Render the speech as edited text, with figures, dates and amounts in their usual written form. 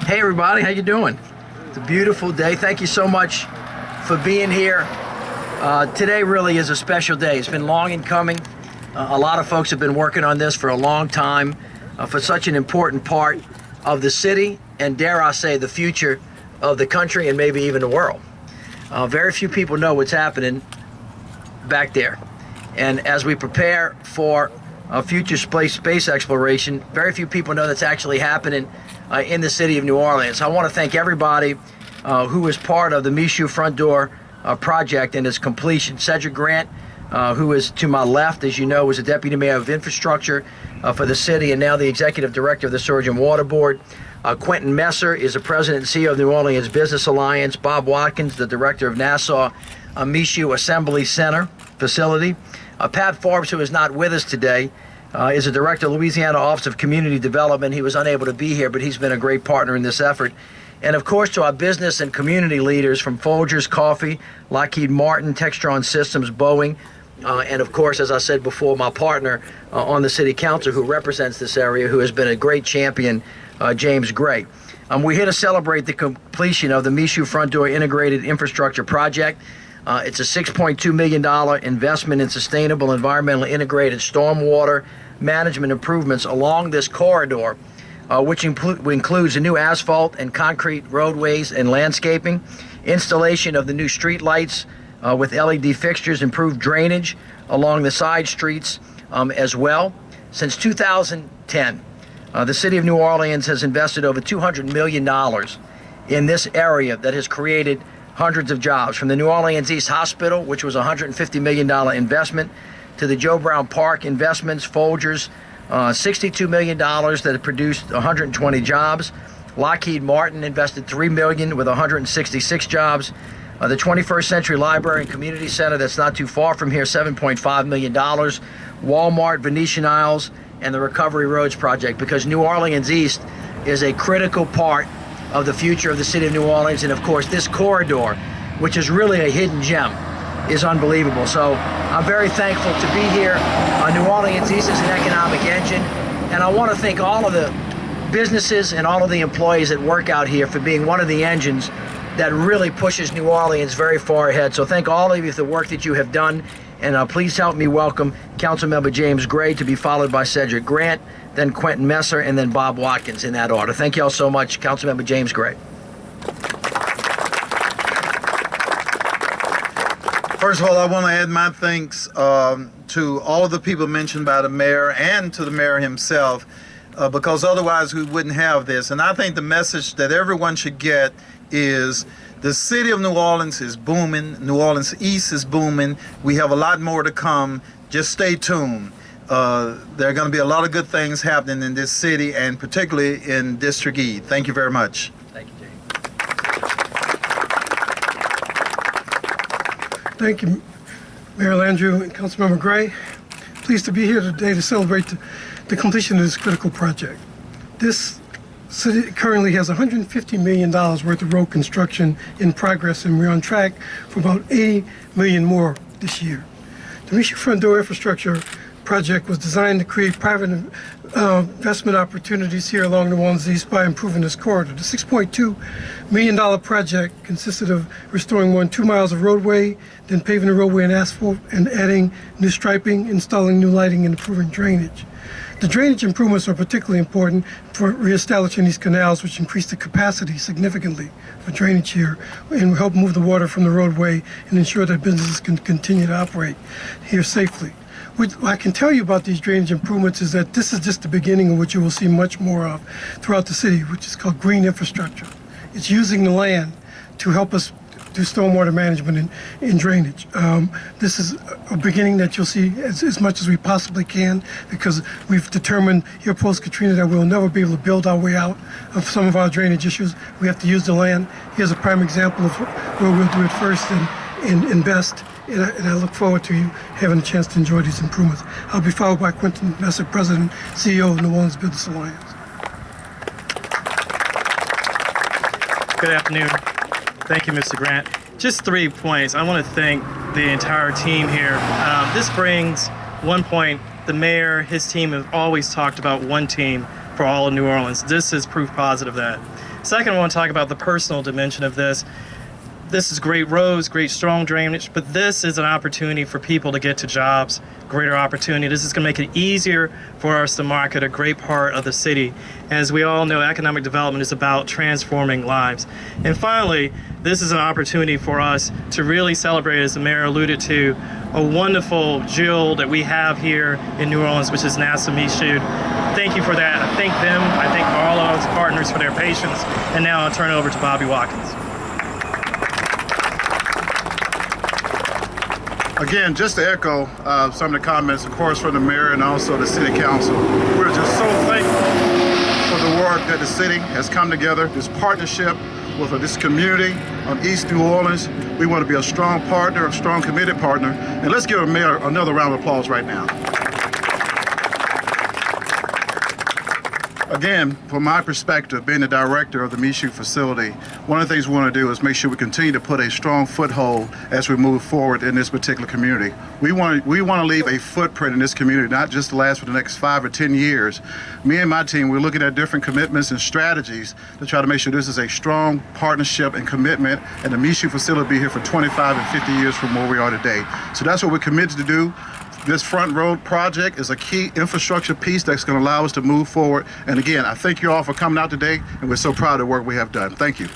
Hey everybody, how you doing? It's a beautiful day. Thank you so much for being here. Today really is a special day. It's been long in coming. A lot of folks have been working on this for a long time for such an important part of the city and, dare I say, the future of the country and maybe even the world. Very few people know what's happening back there. And as we prepare for future space exploration, very few people know that's actually happening in the city of New Orleans. I want to thank everybody who was part of the Michoud front door project and its completion. Cedric Grant, who is to my left, as you know, was the Deputy Mayor of Infrastructure for the city and now the Executive Director of the Surge and Water Board. Quentin Messer is the President and CEO of New Orleans Business Alliance. Bob Watkins, the Director of Nassau Michoud Assembly Center facility. Pat Forbes, who is not with us today, is the Director of Louisiana Office of Community Development. He was unable to be here, but he's been a great partner in this effort. And of course, to our business and community leaders from Folgers Coffee, Lockheed Martin, Textron Systems, Boeing, and of course, as I said before, my partner on the City Council who represents this area, who has been a great champion, James Gray. We're here to celebrate the completion of the Michoud Front Door Integrated Infrastructure Project. It's a $6.2 million investment in sustainable, environmentally integrated stormwater management improvements along this corridor, which includes a new asphalt and concrete roadways and landscaping, installation of the new street lights with LED fixtures, improved drainage along the side streets as well. Since 2010, the city of New Orleans has invested over $200 million in this area that has created hundreds of jobs, from the New Orleans East Hospital, which was a $150 million investment, to the Joe Brown Park investments, Folgers, $62 million that have produced 120 jobs. Lockheed Martin invested $3 million with 166 jobs. The 21st Century Library and Community Center, that's not too far from here, $7.5 million. Walmart, Venetian Isles, and the Recovery Roads Project, because New Orleans East is a critical part of the future of the city of New Orleans. And of course, this corridor, which is really a hidden gem, is unbelievable. So I'm very thankful to be here. New Orleans East is an economic engine, and I want to thank all of the businesses and all of the employees that work out here for being one of the engines that really pushes New Orleans very far ahead. So thank all of you for the work that you have done, and please help me welcome Councilmember James Gray, to be followed by Cedric Grant, then Quentin Messer, and then Bob Watkins, in that order. Thank you all so much. Councilmember James Gray. First of all, I want to add my thanks to all of the people mentioned by the mayor and to the mayor himself, because otherwise we wouldn't have this. And I think the message that everyone should get is the city of New Orleans is booming. New Orleans East is booming. We have a lot more to come. Just stay tuned. There are going to be a lot of good things happening in this city, and particularly in District E. Thank you very much. Thank you, James. Thank you, Mayor Landrieu and Councilmember Gray. Pleased to be here today to celebrate the completion of this critical project. This city currently has $150 million worth of road construction in progress, and we're on track for about $80 million more this year. The Michoud Front Door Infrastructure Project was designed to create private investment opportunities here along New Orleans East by improving this corridor. The $6.2 million project consisted of restoring more than 2 miles of roadway, then paving the roadway in asphalt and adding new striping, installing new lighting, and improving drainage. The drainage improvements are particularly important for reestablishing these canals, which increase the capacity significantly for drainage here and help move the water from the roadway and ensure that businesses can continue to operate here safely. What I can tell you about these drainage improvements is that this is just the beginning of what you will see much more of throughout the city, which is called green infrastructure. It's using the land to help us do stormwater management and drainage. This is a beginning that you'll see as much as we possibly can, because we've determined here post-Katrina that we'll never be able to build our way out of some of our drainage issues. We have to use the land. Here's a prime example of where we'll do it first and invest. And I look forward to you having a chance to enjoy these improvements. I'll be followed by Quentin Messer, President, CEO of New Orleans Business Alliance. Good afternoon. Thank you, Mr. Grant. Just 3 points. I want to thank the entire team here. This brings one point. The mayor, his team have always talked about one team for all of New Orleans. This is proof positive of that. Second, I want to talk about the personal dimension of this. This is great roads, great strong drainage, but this is an opportunity for people to get to jobs, greater opportunity. This is going to make it easier for us to market a great part of the city. As we all know, economic development is about transforming lives. And finally, this is an opportunity for us to really celebrate, as the mayor alluded to, a wonderful jewel that we have here in New Orleans, which is NASA Michoud. Thank you for that. I thank them. I thank all of our partners for their patience. And now I'll turn it over to Bobby Watkins. Again, just to echo some of the comments, of course, from the mayor and also the city council, we're just so thankful for the work that the city has come together, this partnership with this community of East New Orleans. We want to be a strong partner, a strong committed partner. And let's give the mayor another round of applause right now. Again, from my perspective, being the director of the Michoud facility, one of the things we want to do is make sure we continue to put a strong foothold as we move forward in this particular community. We want to leave a footprint in this community, not just to last for the next 5 or 10 years. Me and my team, we're looking at different commitments and strategies to try to make sure this is a strong partnership and commitment, and the Michoud facility will be here for 25 and 50 years from where we are today. So that's what we're committed to do. This Front Road project is a key infrastructure piece that's going to allow us to move forward. And again, I thank you all for coming out today, and we're so proud of the work we have done. Thank you.